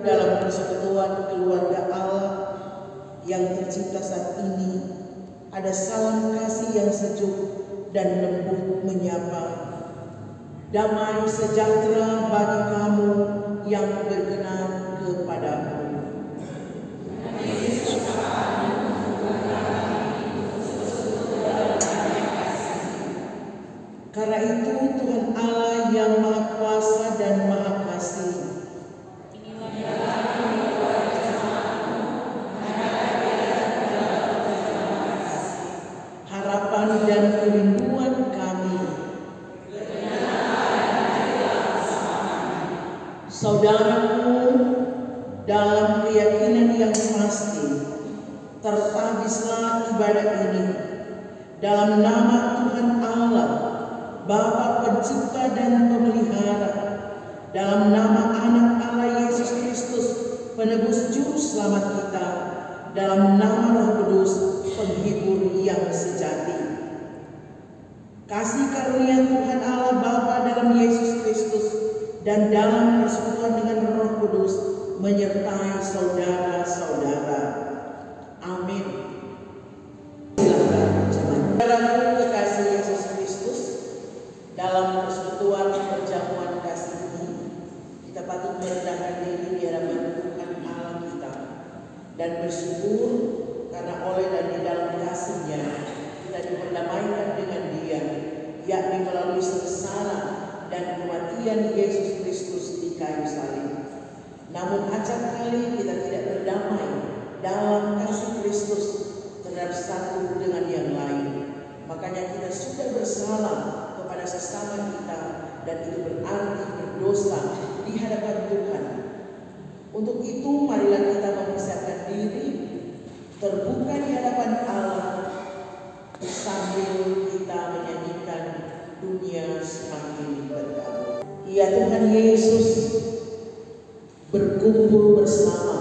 dalam persekutuan keluarga Allah yang tercipta saat ini, ada salam kasih yang sejuk dan lembut menyapa. Damai sejahtera bagi kamu yang berkenan kepadamu. Karena itu Tuhan Allah yang Maha Kuasa dan Maha Kasih, harapan dan kerinduan kami, saudaraku dalam keyakinan yang pasti, tertabislah ibadah ini dalam nama Tuhan Allah, Bapa Pencipta dan Pemelihara, dalam nama Anak Allah Yesus Kristus, Penebus Juru Selamat kita, dalam nama Roh Kudus, Penghibur yang sejati. Kasih karunia Tuhan Allah Bapa dalam Yesus Kristus dan dalam persekutuan dengan Roh Kudus menyertai saudara-saudara. Amin. Silakan jemaat kekasih Yesus Kristus. Dalam persekutuan perjamuan kasih ini, kita patut merendahkan diri di hadapan Tuhan Allah kita dan bersyukur karena oleh dan di dalam kasih-Nya kita diperdamaikan dengan Dia, yakni melalui sengsara dan kematian Yesus Kristus di kayu salib. Namun acap kali kita tidak berdamai dalam kasih Kristus terhadap satu dengan yang lain. Makanya kita sudah bersalah kepada sesama kita, dan itu berarti berdosa di hadapan Tuhan. Untuk itu marilah kita mempersiapkan diri terbuka di hadapan Allah sambil kita menyanyikan dunia semakin berkabut. Ya Tuhan Yesus, berkumpul bersama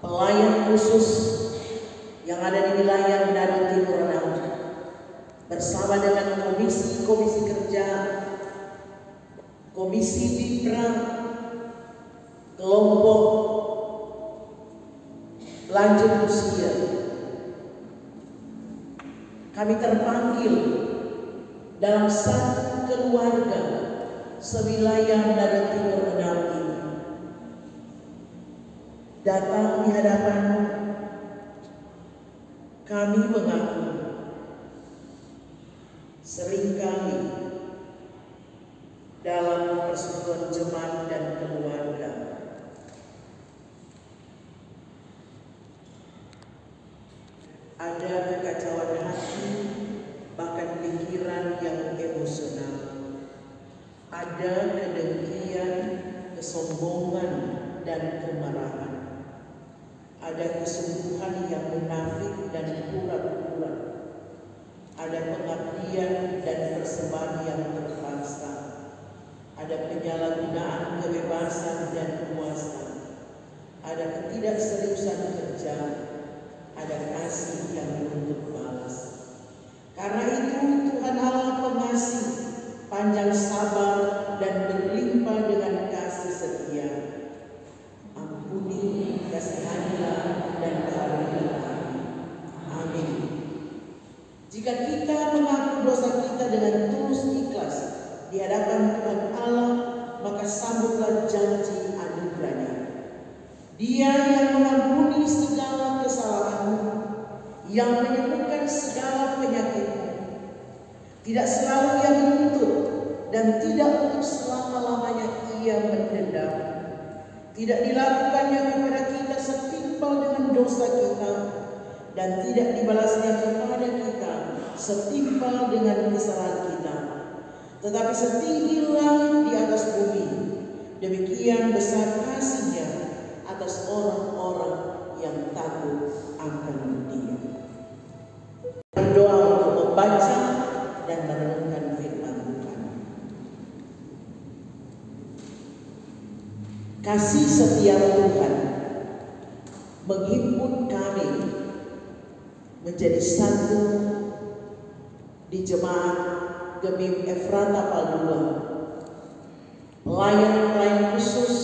pelayan khusus yang ada di wilayah Manado Timur Renang, bersama dengan komisi kerja, komisi Dipra, kelompok lanjut usia. Kami terpanggil dalam satu keluarga sewilayah Manado Timur Renang ini, datang di hadapan-Mu. Kami mengaku seringkali dalam persekutuan jemaat dan keluarga ada kekacauan hati, bahkan pikiran yang emosional, ada kedengkian, kesombongan dan kemarahan, ada kesungguhan yang munafik dan pura-pura, ada pengabdian dan persembahan yang terpaksa, ada penyalahgunaan kebebasan dan kuasa, ada ketidakseriusan kerja, ada kasih yang menuntut balas. Karena itu Tuhan Allah pengasih, panjang sabar dan berlimpah dengan kasih setia. Ampuni, kasihanilah dan karunialah kami. Amin. Jika kita mengaku dosa kita dengan tulus ikhlas di hadapan Tuhan Allah, maka sambutlah janji anugerah-Nya. Dia yang mengampuni segala kesalahanmu, yang menyembuhkan segala penyakitmu. Tidak selalu Ia menuntut dan tidak untuk selama-lamanya Ia mendendam. Tidak dilakukannya kepada kita setimpal dengan dosa kita, dan tidak dibalasnya kepada kita setimpal dengan kesalahan kita. Tetapi setinggi langit di atas bumi, demikian besar kasih-Nya atas orang-orang yang takut akan Dia. Berdoa untuk membaca dan merenungkan firman Tuhan. Kasih setia Tuhan menghimpun kami menjadi satu di jemaat Gemim Efrata Padua, pelayan-pelayan khusus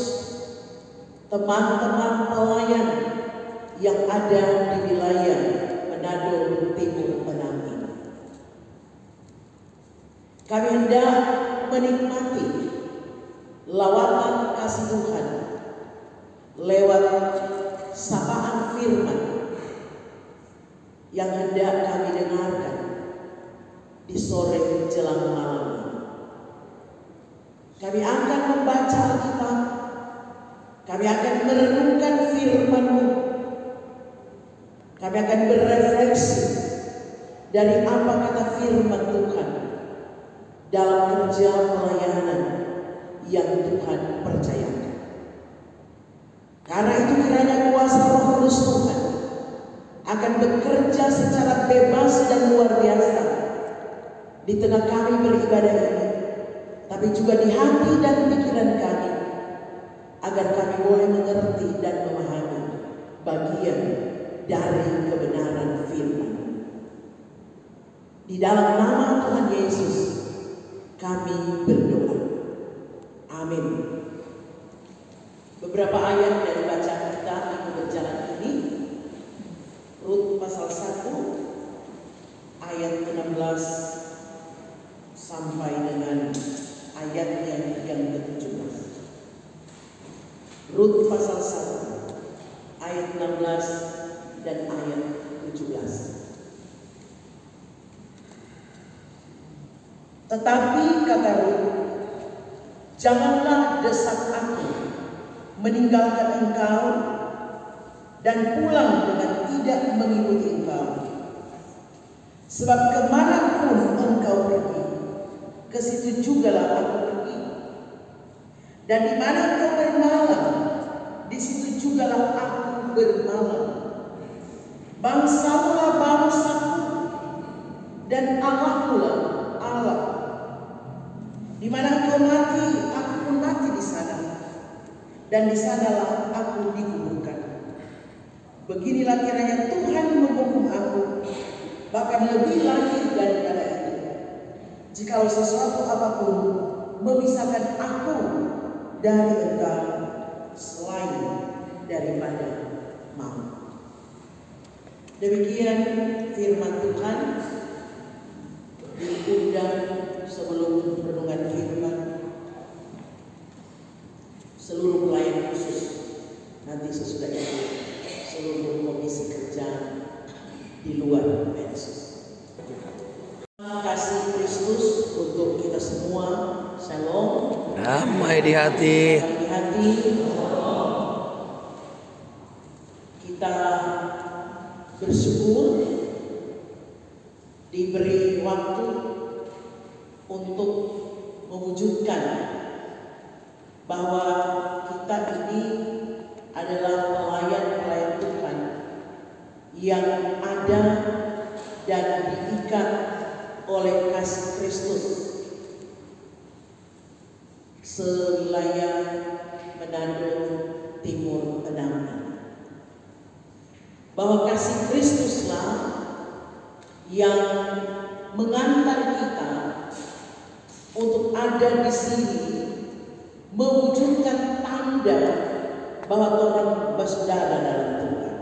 teman-teman pelayan yang ada di wilayah Manado Timur Menangi. Kami hendak menikmati lawatan kasih Tuhan lewat sapaan firman yang hendak kami dengarkan di sore jelang malam. Kami akan membaca Alkitab, kami akan merenungkan firman-Mu, kami akan berefleksi dari apa kata firman Tuhan dalam kerja pelayanan yang Tuhan percayakan. Karena itu kiranya kuasa Roh Kudus Tuhan akan bekerja secara bebas dan luar biasa di tengah kami beribadah ini, tapi juga di hati dan pikiran kami, agar kami boleh mengerti dan memahami bagian dari kebenaran firman. Di dalam nama Tuhan Yesus kami berdoa. Amin. Beberapa ayat dari bacaan kita minggu berjalan ini, Rut pasal 1 ayat 16 sampai dengan ayat yang ke-17. Rut pasal 1 ayat 16 dan ayat 17. Tetapi kata Rut, janganlah desak aku meninggalkan engkau dan pulang dengan tidak mengikuti engkau. Sebab kemanapun engkau pergi, ke situ jugalah aku pergi. Dan di mana engkau bermalam, di situ jugalah aku bermalam. Bangsamu lah bangsaku, dan Allahmu lah Allah. Di mana engkau mati, aku pun mati di sana, dan di sanalah aku dikuburkan. Beginilah kiranya Tuhan menghukum aku, bahkan lebih lagi daripada itu, jikalau sesuatu apapun memisahkan aku dari engkau selain daripada maut. Demikian firman Tuhan. Diundang sebelum renungan firman seluruh pelayan khusus, nanti sesudah itu seluruh komisi kerja di luar medsos. Terima kasih Kristus untuk kita semua. Shalom. Damai di hati. Damai di hati. Kita bersyukur diberi waktu untuk mewujudkan bahwa kita ini adalah pelayan-pelayan Tuhan yang ada dan diikat oleh kasih Kristus sewilayah Manado Timur Menangi. Bahwa kasih Kristuslah yang mengantar kita untuk ada di sini, mewujudkan tanda bahwa Tuhan bersaudara dalam Tuhan.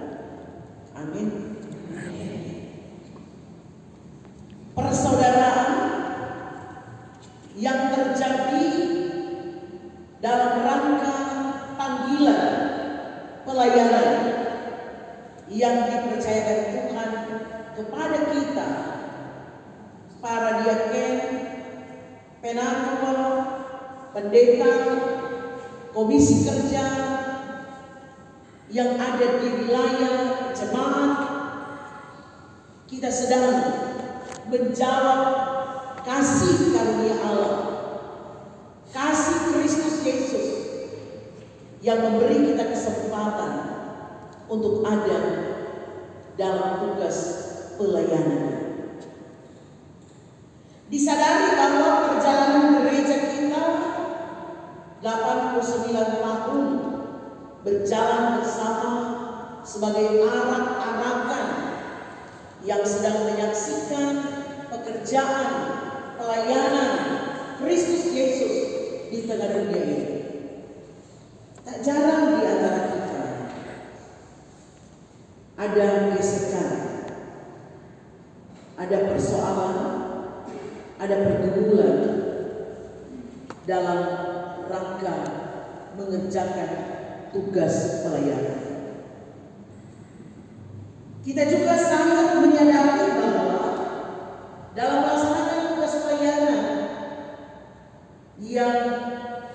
Amin. Persaudaraan yang terjadi dalam rangka panggilan pelayanan yang dipercayakan Tuhan kepada kita, para diaken, penatua, pendeta, komisi kerja yang ada di wilayah jemaat. Kita sedang menjawab kasih karunia Allah, kasih Kristus Yesus yang memberi kita kesempatan untuk ada dalam tugas pelayanan. Disadari bahwa perjalanan gereja kita 89 tahun berjalan bersama sebagai arak-arakan yang sedang menyaksikan pekerjaan pelayanan Kristus Yesus di tengah dunia ini. Tak jarang di antara ada gesekan, ada persoalan, ada pergumulan dalam rangka mengerjakan tugas pelayanan. Kita juga sangat menyadari bahwa dalam melaksanakan tugas pelayanan yang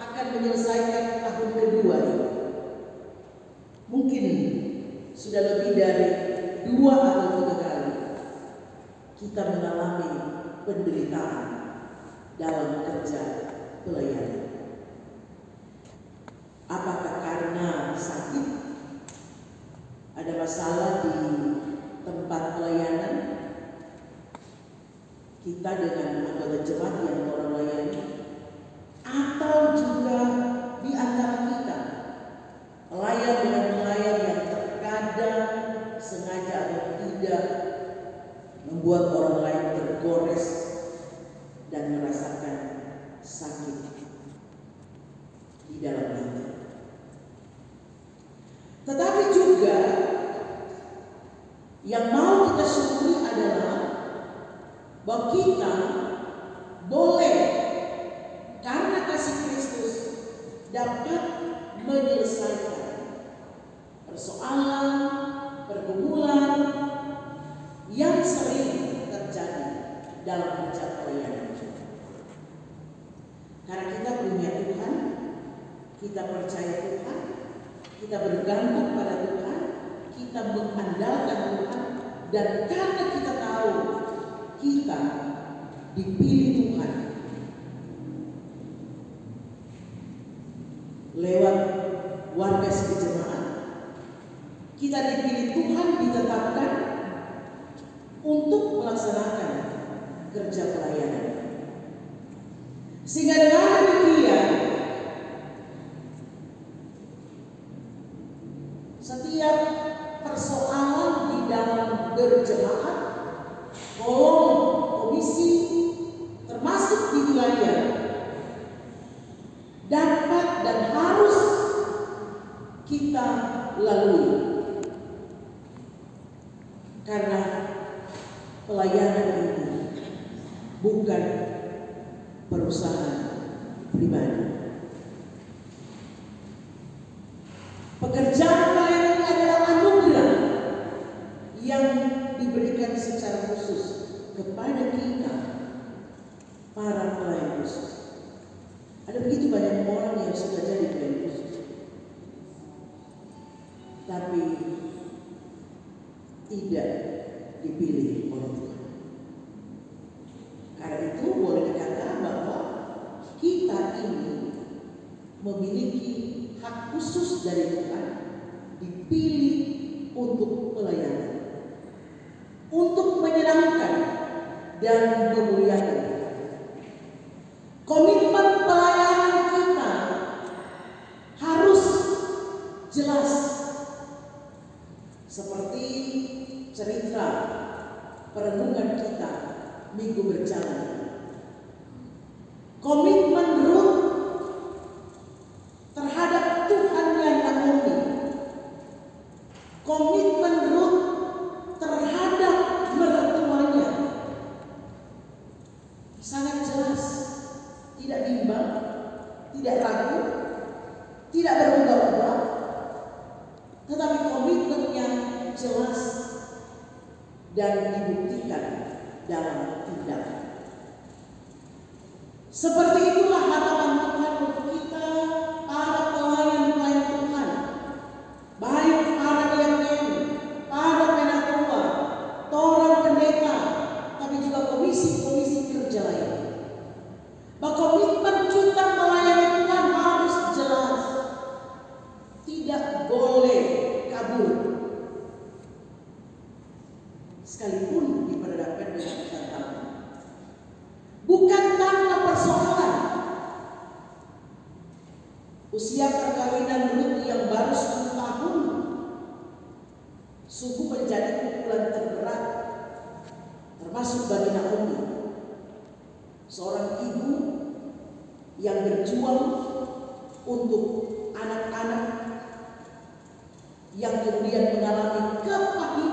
akan menyelesaikan tahun kedua ini, mungkin sudah lebih dari 2 atau 3 kali kita mengalami penderitaan dalam kerja pelayanan. Apakah karena sakit, ada masalah di tempat pelayanan, kita dengan anggota jemaat yang orang layani, atau juga di antara kita pelayan dengan pelayan yang terkadang sengaja atau tidak membuat orang lain tergores dan merasakan sakit di dalam hati. Tetapi juga yang mau kita syukuri adalah bahwa kita boleh karena kasih Kristus dapat menyelesaikan persoalan, pergumulan yang sering terjadi dalam kerja pelayanan. Karena kita punya Tuhan, kita percaya Tuhan, kita bergantung pada Tuhan, kita mengandalkan Tuhan, dan karena kita tahu kita dipilih Tuhan lewat warga sekejemaat, kita dipilih Tuhan, ditetapkan untuk melaksanakan kerja pelayanan. Sehingga dengan demikian setiap persoalan di dalam berjemaat, kolom, komisi, termasuk di wilayah, dapat dan harus kita lalui. Karena pelayanan ini bukan perusahaan pribadi. Pekerjaan pelayanan ini adalah anugerah yang diberikan secara khusus kepada kita, para pelayan khusus. Ada begitu banyak orang yang sudah jadi pelayan khusus, tapi tidak dipilih oleh Tuhan. Karena itu boleh dikatakan bahwa kita ini memiliki hak khusus dari Tuhan, dipilih untuk pelayanan, untuk menyenangkan dan memuliakan. Komitmen pelayanan kita harus jelas, seperti cerita perenungan kita minggu berjalan. Komitmen Ruth terhadap Tuhannya Naomi, komitmen Ruth terhadap mertuanya sangat jelas, tidak bimbang, tidak ragu, tidak berubah-ubah, tetapi komitmennya jelas dan dibuktikan dalam tindakan. Seperti itulah harapan Tuhan untuk kita, para pelayan-pelayan Tuhan, baik para diaken, para penatua, torang pendeta, tapi juga komisi-komisi kerja lain. Bahwa komitmen kita melayani Tuhan harus jelas, tidak boleh kabur, sekalipun diperhadapkan dengan tantangan. Bukan tanpa persoalan. Usia perkawinan Ruth yang baru 10 tahun sungguh menjadi pukulan terberat, termasuk bagi Naomi, seorang ibu yang berjuang untuk anak-anak yang kemudian mengalami kepahitan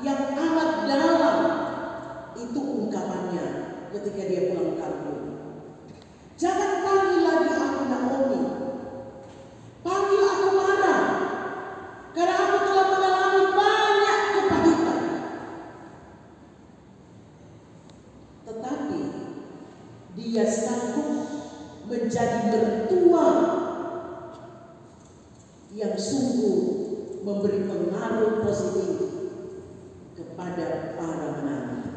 yang amat dalam. Itu ungkapannya ketika dia pulang kampung. Jangan panggil lagi aku Naomi, panggil aku Mara, karena aku telah mengalami banyak kepahitan. Tetapi dia sanggup menjadi mertua yang sungguh memberi pengaruh positif kepada para menantu.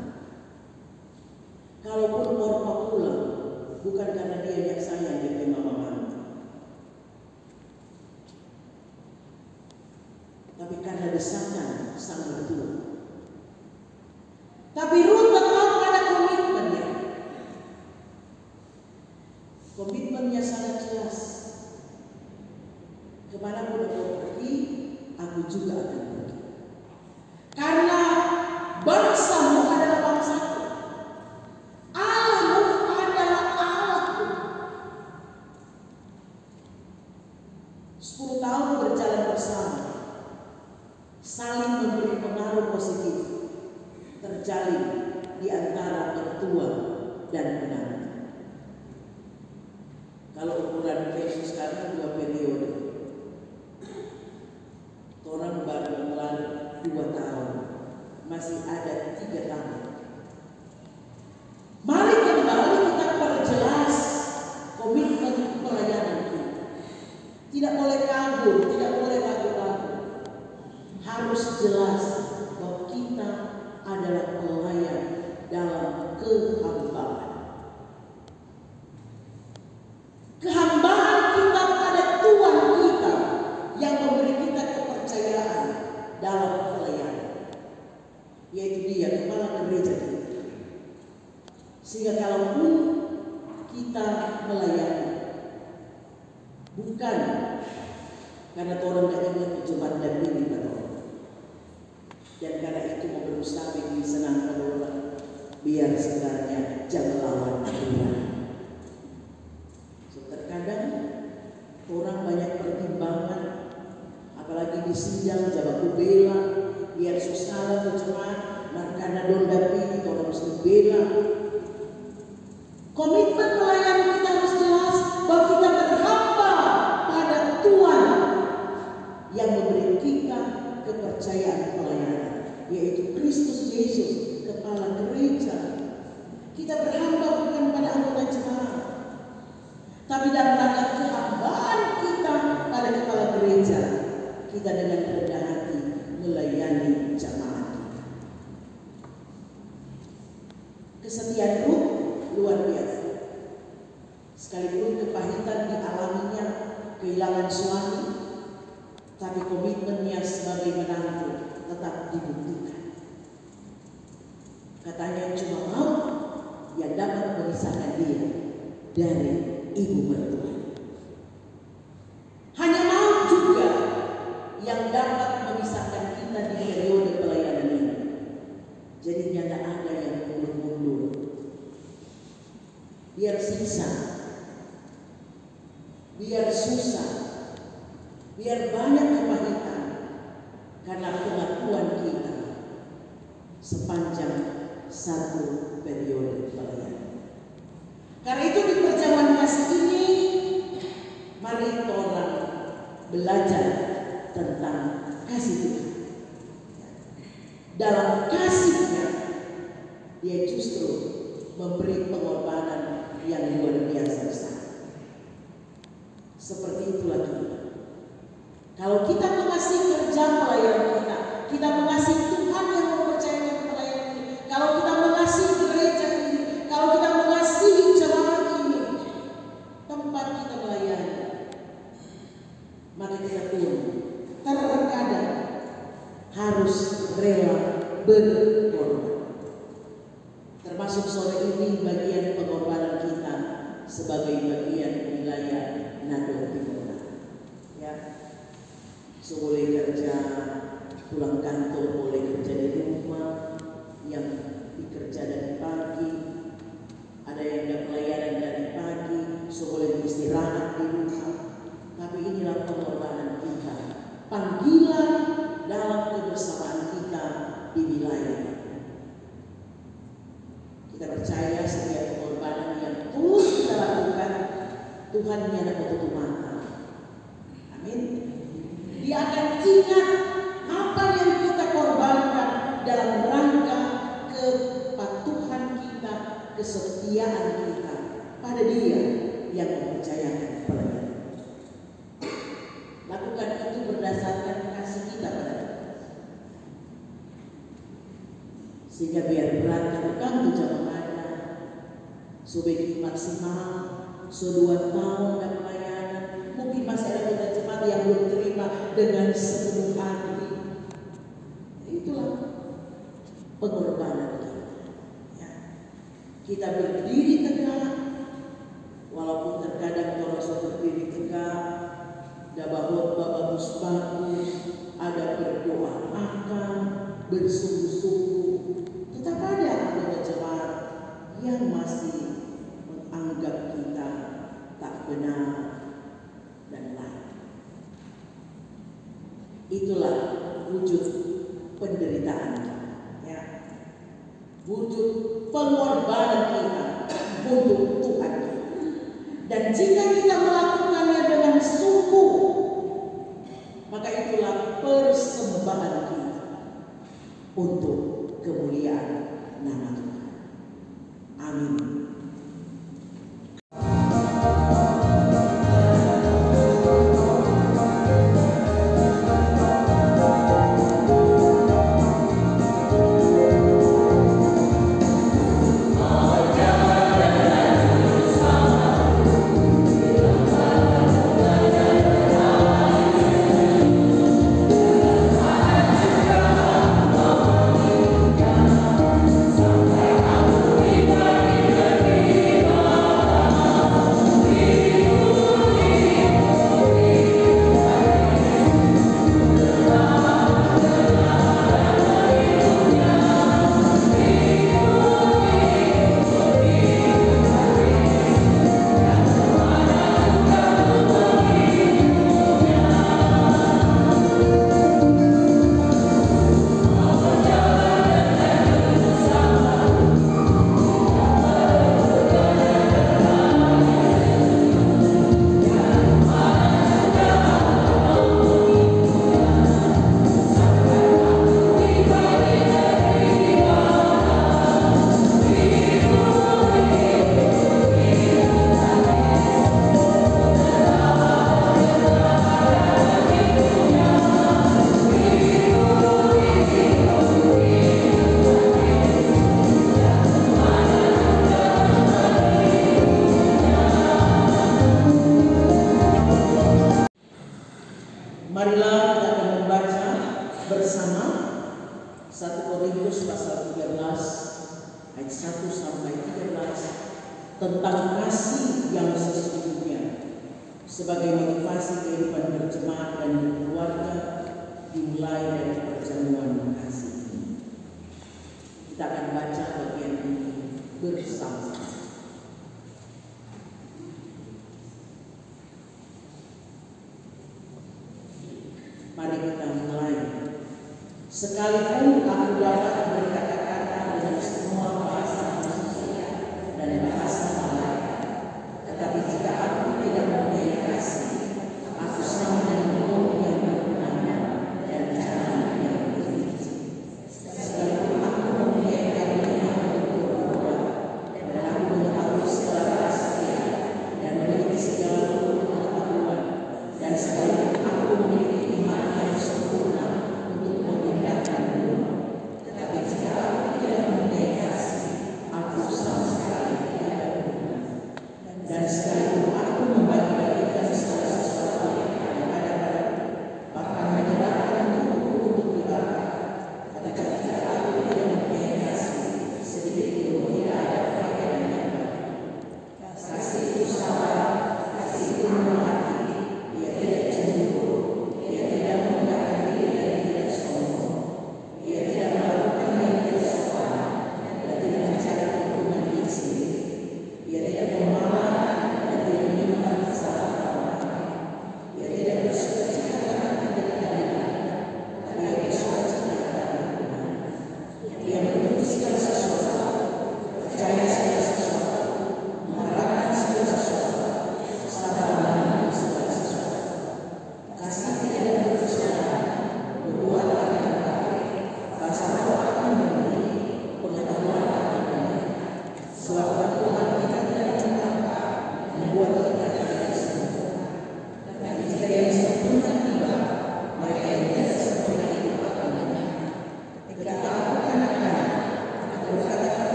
Kalaupun Orpa pulang, bukan karena dia yang sayang dengan mama mantu, tapi karena desakan sang mertua. Tapi Ruth tetap pada komitmennya. Komitmennya sangat jelas. Kemanapun aku pergi, aku juga akan pergi. Karena bangsamu adalah bangsaku, Allahmu adalah Allahku. 10 tahun berjalan bersama, saling memberi pengaruh positif terjalin di antara mertua dan menantu. Kalau ukuran Yesus sekarang 2 periode, orang baru melalui 2 tahun, masih ada 3 tahun. Mari kembali kita perjelas komitmen pelayanan kita. Tidak boleh kabur, tidak boleh ragu-ragu. Harus jelas bahwa kita adalah pelayan dalam kehambaan. Kehambaan kita pada Tuhan kita yang memberi kita kepercayaan dalam pelayanan, yaitu Dia kepala gereja kita. Sehingga kalaupun kita melayani, bukan karena orang tidak ingin percobaan dan diri pada orang, dan karena itu mau berusaha disenangkan orang, biar sebenarnya jangan lawan Tuhan. Terkadang orang banyak pertimbangan, apalagi di sidang jabat bela, biar susah terjemahan, karena dondapi orang mesti bela. Komitmen melayani kita harus jelas bahwa kita berhamba pada Tuhan yang memberi kita kepercayaan pelayanan, yaitu Kristus Yesus, kepala gereja. Kita berhamba bukan pada anggota jemaat, tapi dalam rangka kehambaan kita pada kepala gereja, kita dengan rendah hati melayani jemaat kita. Kesetiaan Ruth luar biasa. Sekalipun kepahitan dialaminya, kehilangan suami, tapi komitmennya sebagai menantu tetap dibuktikan. Katanya cuma mau yang dapat memisahkan dia dari ibu mertua. Hanya mau juga yang dapat memisahkan kita di periode pelayanan ini. Jadi tidak ada yang mundur-mundur. Biar sisa, biar susah, biar banyak kepahitan, karena pengakuan kita sepanjang satu periode pelayanan. Karena itu di perjamuan kasih ini, mari orang belajar tentang kasih Tuhan. Dalam kasihnya, dia justru memberi pengorbanan yang luar biasa besar. Seperti itulah kita. Kalau kita mengasihi kerja pelayanan kita, kita mengasihi Tuhan yang mempercayakan pelayanan ini. Kalau kita mengasihi gereja ini, kalau kita mengasihi jemaat ini, tempat kita melayani, maka kita pun terkadang harus rela berkorban. Termasuk sore ini bagian pengorbanan kita sebagai bagian wilayah Nado Timur. Ya, boleh kerja pulang kantor, boleh kerja di rumah, yang bekerja dari pagi, ada yang ada pelayanan dari pagi, boleh istirahat di rumah. Tapi inilah pengorbanan kita, panggilan dalam kebersamaan kita di wilayah. Kita percaya setiap pengorbanan yang terus kita lakukan, Tuhan tidak menutup mata. Amin. Dia akan ingat apa yang kita korbankan dalam rangka kepatuhan kita, kesetiaan kita pada Dia yang mempercayakan kepada kita. Lakukan itu berdasarkan kasih kita pada Dia. Sehingga biar berat lakukan tujuan ada, subeki maksimal, 2 tahun dan pelayanan, mungkin masih ada kota jemaat yang belum terima dengan sepenuh hati. Itulah pengorbanan kita. Ya. Kita berdiri tegak, walaupun terkadang orang berdiri tegak, ada bagus, ada berdoa makan, bersungguh-sungguh, tetap ada anggota jemaat yang masih menganggap kita tak benar dan lain. Itulah wujud penderitaan kita, ya. Wujud pengorbanan kita untuk Tuhan kita. Dan jika kita melakukannya dengan sungguh, maka itulah persembahan kita untuk kemuliaan nama Tuhan. Amin. Marilah kita akan membaca bersama 1 Korintus pasal 13 ayat 1 sampai 13 tentang kasih yang sesungguhnya sebagai motivasi kehidupan berjemaat dan berkeluarga dimulai dari perjamuan kasih ini. Kita akan baca bagian ini bersama-sama. Mari kita mulai. Sekalipun aku dapat berkata-kata dengan semua bahasa manusia dan bahasa malaikat, tetapi jika aku tidak mempunyai kasih, aku sama dengan bom yang berguna dan jalan yang berhenti. Sekalipun aku mempunyai karunia untuk berbuat dan aku mengetahui segala rahasia dan memiliki segala pengetahuan, dan sekalipun aku memiliki iman yang sempurna untuk memindahkan dunia, tetapi jika aku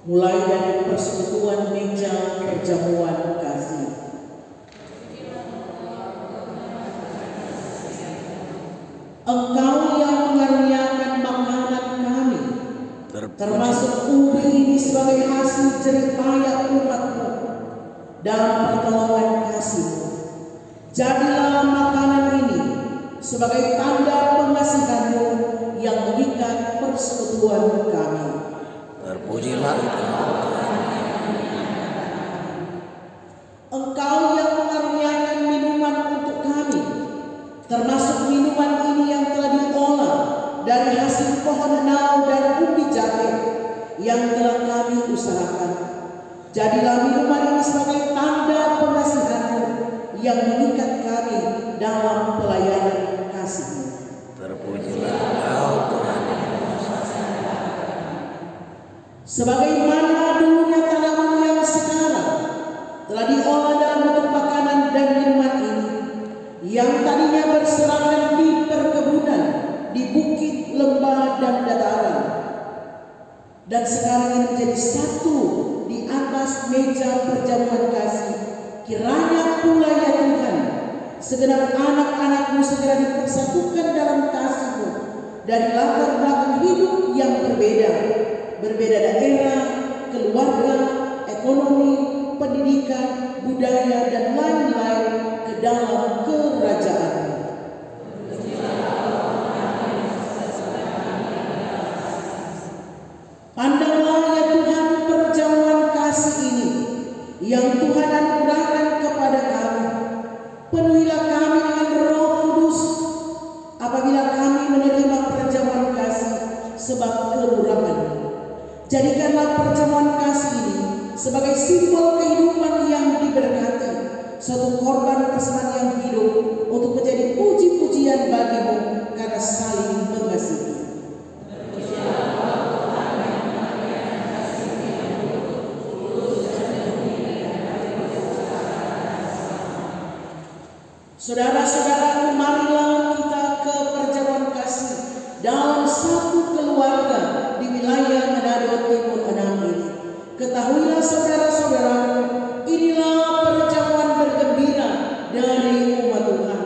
mulai dari persekutuan meja perjamuan kasih. Engkau yang mengaruniakan makanan kami, termasuk ubi ini sebagai hasil jerih payah umat-Mu dalam pertolongan kasih-Mu. Jadilah makanan ini sebagai tanda pengasihan-Mu yang mengikat persekutuan kami. Terpujilah Engkau yang mengaruniakan minuman untuk kami, termasuk minuman ini yang telah diolah dari hasil pohon nau dan ubi jati yang telah kami usahakan. Jadilah minuman ini sebagai tanda pengasihan-Mu yang mengikat kami dalam pelayanan kasih-Mu. terpujilah Engkau Tuhan. Sebagaimana dulunya tanaman yang sekarang telah diolah dalam bentuk makanan dan minuman ini, yang tadinya berserakan di perkebunan, di bukit, lembah, dan dataran, dan sekarang ini menjadi satu di atas meja perjamuan kasih. Kiranya pula ya Tuhan, segenap anak-anak-Mu segera dipersatukan dalam kasih-Mu dari latar belakang hidup yang berbeda daerah, keluarga, ekonomi, pendidikan, budaya, dan lain-lain ke dalam kerajaan-Mu. Pandanglah ya Tuhan perjamuan kasih ini yang Tuhan anugerahkan kepada kami. Penuhilah kami dengan Roh Kudus apabila kami menerima perjamuan kasih sebab kemurahan-Mu. Jadikanlah perjamuan kasih ini sebagai simbol kehidupan yang diberkati, suatu korban persembahan yang hidup untuk menjadi puji-pujian bagi-Mu karena saling mengasihi. Saudara-saudaraku, marilah kita ke perjamuan kasih dalam satu keluarga di wilayah Manado Timur 6 ini. Ketahuilah saudara-saudaraku, inilah perjamuan bergembira dari umat Tuhan.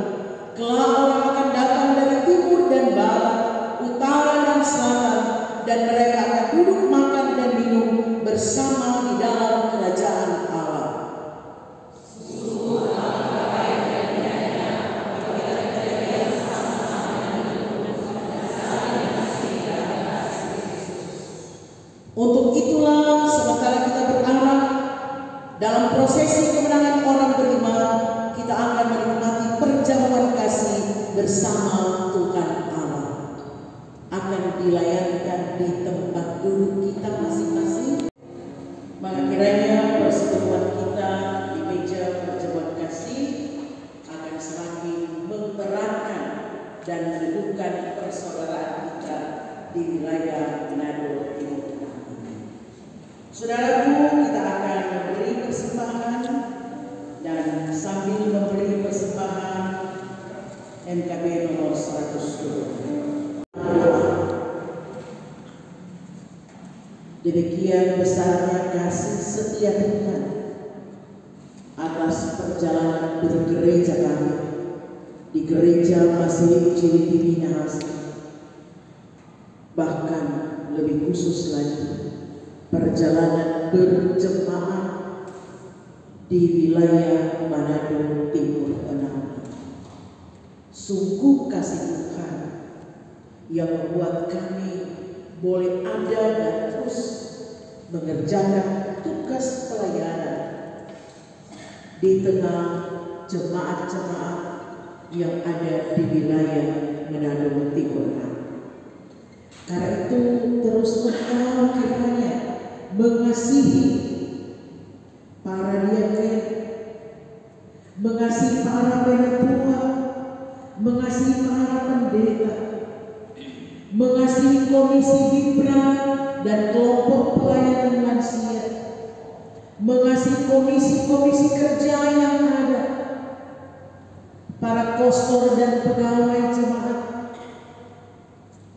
Kelak orang akan datang dari timur dan barat, utara dan selatan, dan mereka akan duduk makan dan minum bersama di dalam kerajaan Allah. Untuk itulah sementara kita berharap dalam prosesi kemenangan orang beriman, kita akan menikmati perjamuan kasih bersama Tuhan Allah. Akan dilayangkan di tempat duduk kita masing-masing. Maka kiranya persekutuan kita di meja perjamuan kasih akan semakin memperankan dan mendudukan persaudaraan kita di wilayah Manado Timur. Saudaraku, kita akan memberi persembahan, dan sambil memberi persembahan MKB nomor 102. Demikian besarnya kasih setia Tuhan atas perjalanan bergereja kami di Gereja Masih Ciliti Minahasa. Bahkan lebih khusus lagi, perjalanan berjemaah di wilayah Manado Timur 6. Sungguh kasih Tuhan yang membuat kami boleh ada dan terus mengerjakan tugas pelayanan di tengah jemaat-jemaat yang ada di wilayah Manado Timur 6. Karena itu terus Engkau kiranya mengasihi para diaken, mengasihi para penatua, mengasihi para pendeta, mengasihi komisi Hibra dan kelompok pelayanan lansia, mengasihi komisi-komisi kerja yang ada, para kostor dan pegawai jemaat,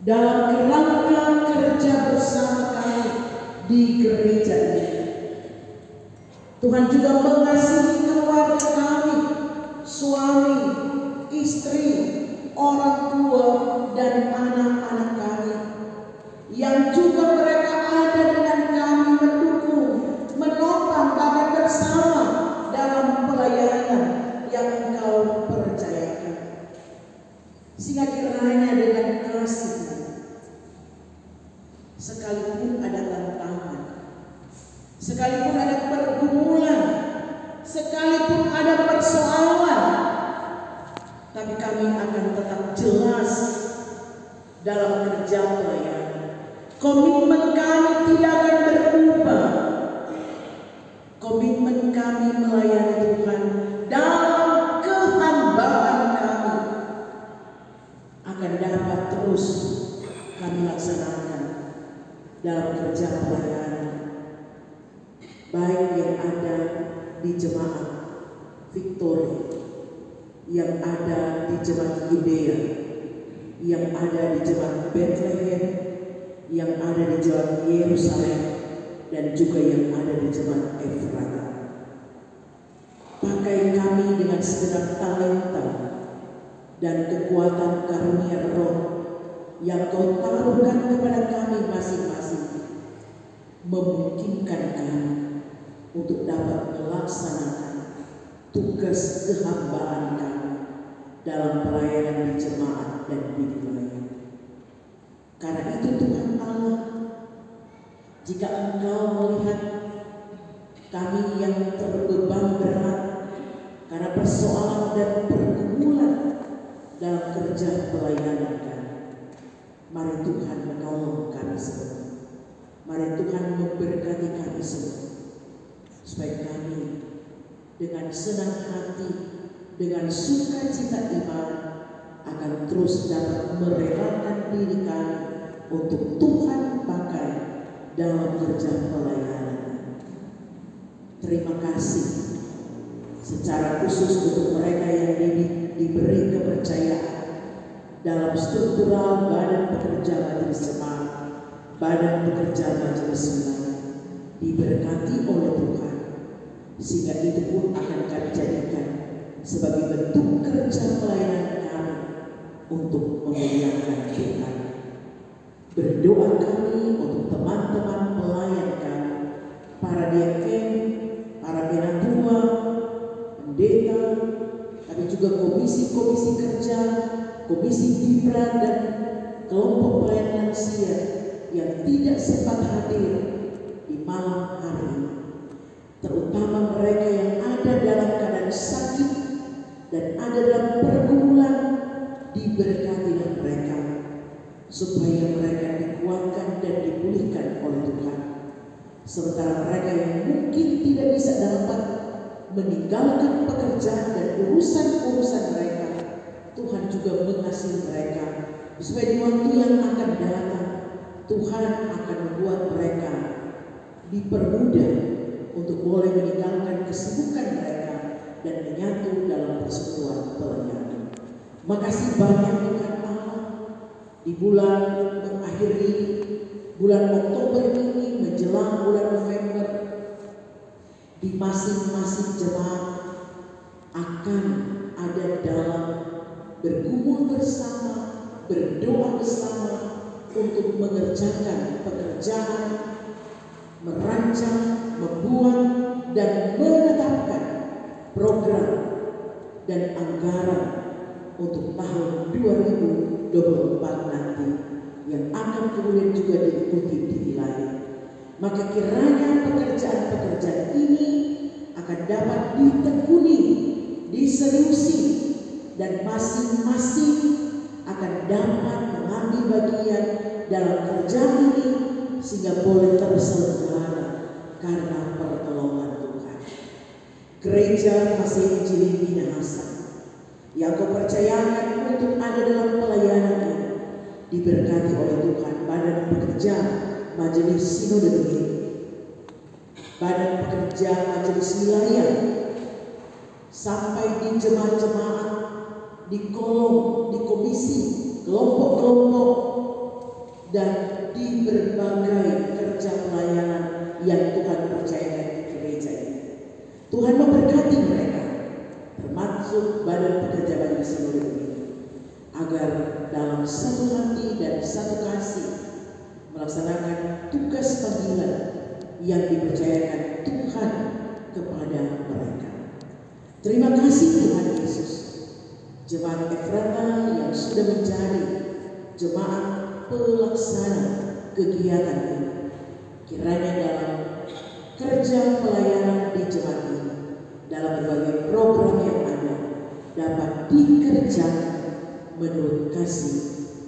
dalam kerangka kerja bersama kami di gereja gereja ini. Tuhan juga mengasihi keluarga kami, suami, istri, orang tua, dan anak-anak kami, yang juga mereka ada dengan kami, mendukung, menopang, bahkan bersama dalam pelayanan yang Engkau percayakan. Sehingga kiranya dengan kasih-Mu, sekalipun ada tantangan, sekalipun ada pergumulan, sekalipun ada persoalan, tapi kami akan tetap jelas dalam kerja pelayanan. Komitmen kami tidak akan berubah. Komitmen kami melayani Tuhan dalam kehambaan kami akan dapat terus kami laksanakan dalam kerja pelayanan, baik yang ada di jemaat Victory, yang ada di jemaat Yudea, yang ada di jemaat Bethlehem, yang ada di jemaat Yerusalem, dan juga yang ada di jemaat Efrata. Pakai kami dengan segenap talenta dan kekuatan karunia Roh yang Kau taruhkan kepada kami masing-masing, memungkinkan kami untuk dapat melaksanakan tugas kehambaan kami dalam pelayanan di jemaat dan di wilayah. Karena itu Tuhan Allah, jika Engkau melihat kami yang terbeban berat karena persoalan dan pergumulan dalam kerja pelayanan kami, mari Tuhan menolong kami semua. Mari Tuhan memberkati kami semua, supaya kami dengan senang hati, dengan sukacita iman akan terus dapat merelakan diri kami untuk Tuhan pakai dalam kerja pelayanan. Terima kasih secara khusus untuk mereka yang diberi kepercayaan dalam struktural badan pekerja majelis jemaat, badan pekerja majelis wilayah, diberkati oleh Tuhan, sehingga itu pun akan kami jadikan sebagai bentuk kerja pelayanan kami untuk memuliakan Tuhan. Berdoa kami untuk teman-teman pelayan kami, para diaken, para penatua, pendeta, tapi juga komisi-komisi kerja, komisi Gibran, dan kelompok pelayanan lansia yang tidak sempat hadir di malam hari ini. Terutama mereka yang ada dalam keadaan sakit dan ada dalam pergumulan, diberkatilah mereka supaya mereka dikuatkan dan dipulihkan oleh Tuhan. Sementara mereka yang mungkin tidak bisa dapat meninggalkan pekerjaan dan urusan-urusan mereka, Tuhan juga mengasihi mereka supaya di waktu yang akan datang Tuhan akan membuat mereka dipermudah untuk boleh meninggalkan kesibukan mereka dan menyatu dalam persekutuan pelayanan. Makasih banyak Tuhan Allah, di bulan mengakhiri bulan Oktober ini menjelang bulan November, di masing-masing jemaat akan ada dalam bergumul bersama, berdoa bersama untuk mengerjakan pekerjaan, merancang, membuat, dan menetapkan program dan anggaran untuk tahun 2024 nanti yang akan kemudian juga diikuti di wilayah. Maka kiranya pekerjaan-pekerjaan ini akan dapat ditekuni, diseriusi, dan masing-masing akan dapat mengambil bagian dalam kerja ini sehingga boleh terselenggara karena pertolongan Tuhan. Gereja Masih Injili Minahasa yang Kau percayakan untuk ada dalam pelayanan ini diberkati oleh Tuhan. Badan pekerja Majelis Sinode ini, badan pekerja majelis wilayah, sampai di jemaat-jemaat, di kolom, di komisi, kelompok-kelompok, dan di berbagai kerja pelayanan yang Tuhan percayakan di gereja ini. Tuhan memberkati mereka, termasuk badan pekerja Majelis Sinode ini, agar dalam satu hati dan satu kasih melaksanakan tugas panggilan yang dipercayakan Tuhan kepada mereka. Terima kasih Tuhan Yesus. Jemaat Efrata yang sudah menjadi jemaat pelaksana kegiatan ini, kiranya dalam kerja pelayanan di jemaat ini, dalam berbagai program yang ada, dapat dikerjakan menurut kasih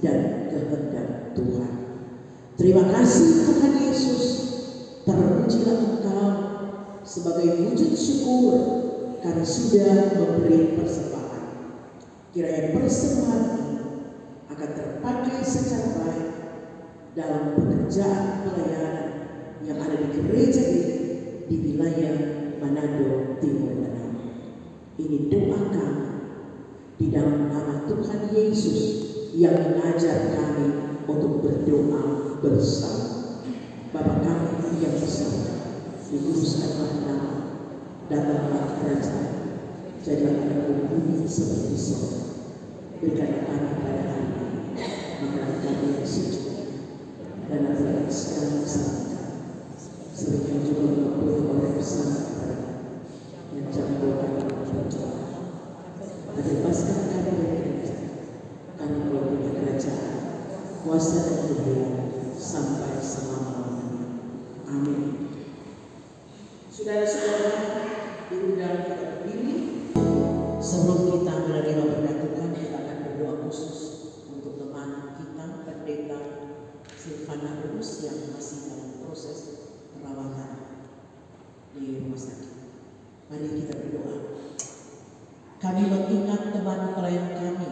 dan kehendak Tuhan. Terima kasih Tuhan Yesus. Terpujilah Engkau sebagai wujud syukur karena sudah memberi persembahan. Kiranya persembahan ini akan terpakai secara baik dalam pekerjaan pelayanan yang ada di gereja ini di wilayah Manado Timur Danau. Ini doa kami di dalam nama Tuhan Yesus yang mengajar kami untuk berdoa bersama. Bapa kami yang bersama, dikuduskanlah nama, datanglah kerajaan, jadilah kehendakmu bumi seperti surga. Berikanlah kami pada hari ini makanan kami yang sujud, dan ampunilah segala kesalahan kami, seperti juga mengampuni orang bersama kepada yang jangan bawa kami berdoa. Dan bebaskan kami dari kerajaan, karena Engkau punya kerajaan, kuasa dan kemuliaan sampai selama-lamanya. Amin. Saudara-saudara diundang kita berdiri. Sebelum kita menerima berkat Tuhan, kita akan berdoa khusus untuk teman kita, Pendeta Silvana Rus yang masih dalam proses perawatan di rumah sakit. Mari kita berdoa. Kami mengingat teman klien kami,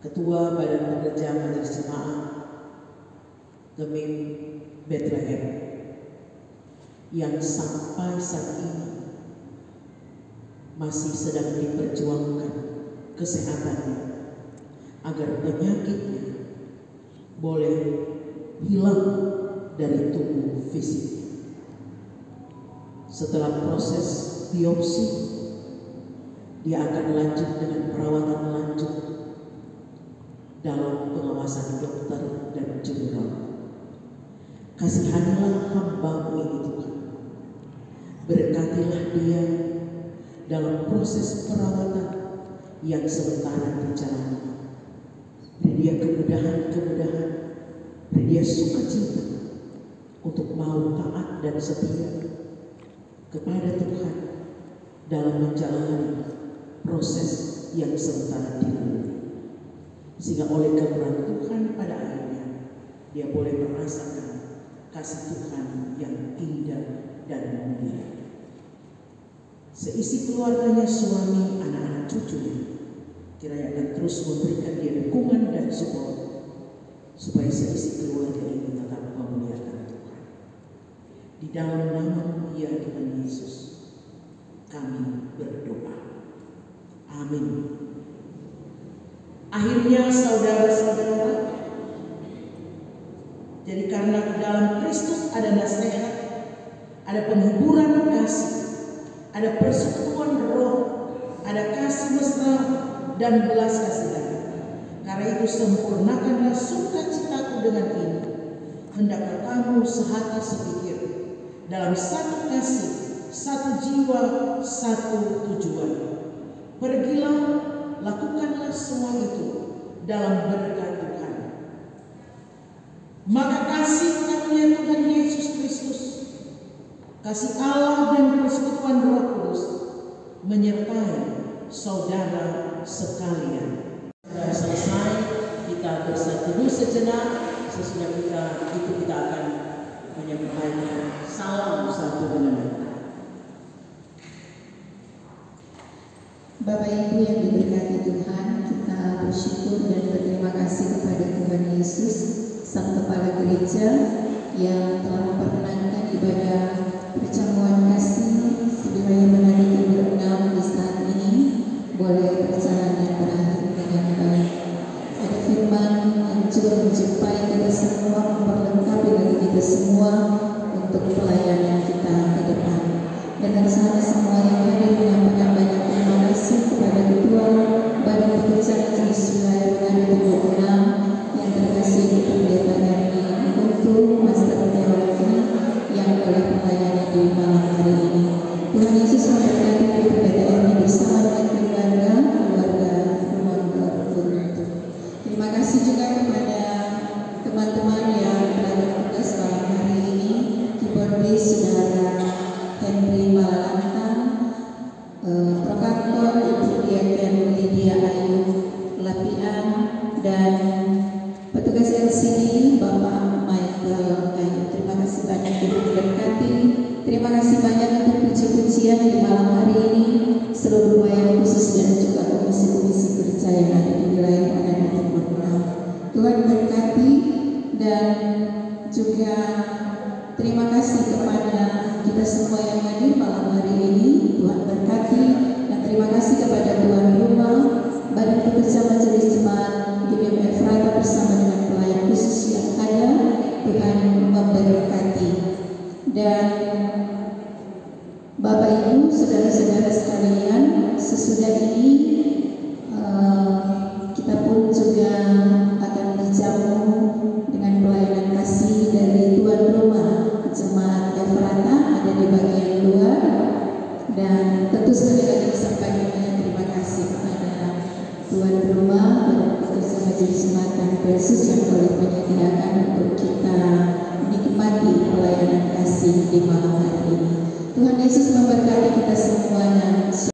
Ketua Badan Pekerja Majelis Jemaat Gemim Bethlehem, yang sampai saat ini masih sedang diperjuangkan kesehatannya agar penyakitnya boleh hilang dari tubuh fisiknya. Setelah proses biopsi, dia akan lanjut dengan perawatan lanjut dalam pengawasan dokter dan jurnal. Kasihanilah hamba-Mu ini Tuhan. Berkatilah dia dalam proses perawatan yang sementara dijalani. Beri dia kemudahan-kemudahan, beri dia sukacita untuk mau taat dan setia kepada Tuhan dalam menjalani proses yang sementara dilalui, sehingga oleh kemurahan Tuhan pada akhirnya dia boleh merasakan kasih Tuhan yang indah dan mulia. Seisi keluarganya, suami, anak-anak, cucunya, kiranya akan terus memberikan dia dukungan dan support supaya seisi keluarga ini tetap memuliakan Tuhan. Di dalam nama ya Tuhan Yesus kami berdoa. Amin. Akhirnya saudara-saudara, jadi karena di dalam Kristus ada nasihat, ada penghiburan kasih, ada persekutuan roh, ada kasih mesra dan belas kasihan. Karena itu sempurnakanlah sukacitaku dengan ini. Hendaklah kamu sehati sepikir, dalam satu kasih, satu jiwa, satu tujuan. Pergilah, lakukanlah semua itu dalam berkat Tuhan. Maka kasih karunia Tuhan Yesus Kristus, kasih Allah dan persekutuan Roh Kudus menyertai saudara sekalian. Sudah selesai, kita bersatu dulu sejenak. Sesudah kita akan menyampaikan salam satu dengan lain. Bapak Ibu yang diberkati Tuhan, kita bersyukur dan berterima kasih kepada Tuhan Yesus, Sang Kepala Gereja, yang telah memperkenankan ibadah perjamuan kasih wilayah Manado Timur Danau di saat ini boleh berjalan dan berakhir dengan baik. Ada firman yang juga menjumpai kita semua, memperlengkapi bagi kita semua oleh pelayannya di malam hari ini. Tuhan Yesus memberkati PPTN bersama dengan keluarga Rumah Beruntung. Terima kasih juga kepada teman-teman yang telah bertugas malam hari ini, keyboardis Saudara Henry Malalantang, Prokantor Ibu Diaken Lydia Ayu Lapian, dan petugas LCD Bapak Michael Ayu. Terima kasih banyak Tuhan berkati. Terima kasih banyak untuk puji-pujian di malam hari ini, seluruh pelayan khusus dan juga komisi-komisi kerja yang ada di wilayah Padang Timur Tengah. Tuhan berkati, dan juga terima kasih kepada kita semua yang hadir malam hari ini. Tuhan berkati, dan terima kasih kepada tuan rumah, Badan Pekerja Majelis Jemaat GBM Efrata bersama dengan pelayan khusus yang ada. Tuhan memberkati. Dan Bapak Ibu, saudara-saudara sekalian, sesudah ini kita pun juga akan dijamu dengan pelayanan kasih dari tuan rumah Jemaat Efrata ada di bagian luar. Dan tentu sekali lagi disampaikan banyak terima kasih kepada tuan rumah dan pekerja Majelis Jemaat Yesus yang telah menyediakan untuk kita menikmati pelayanan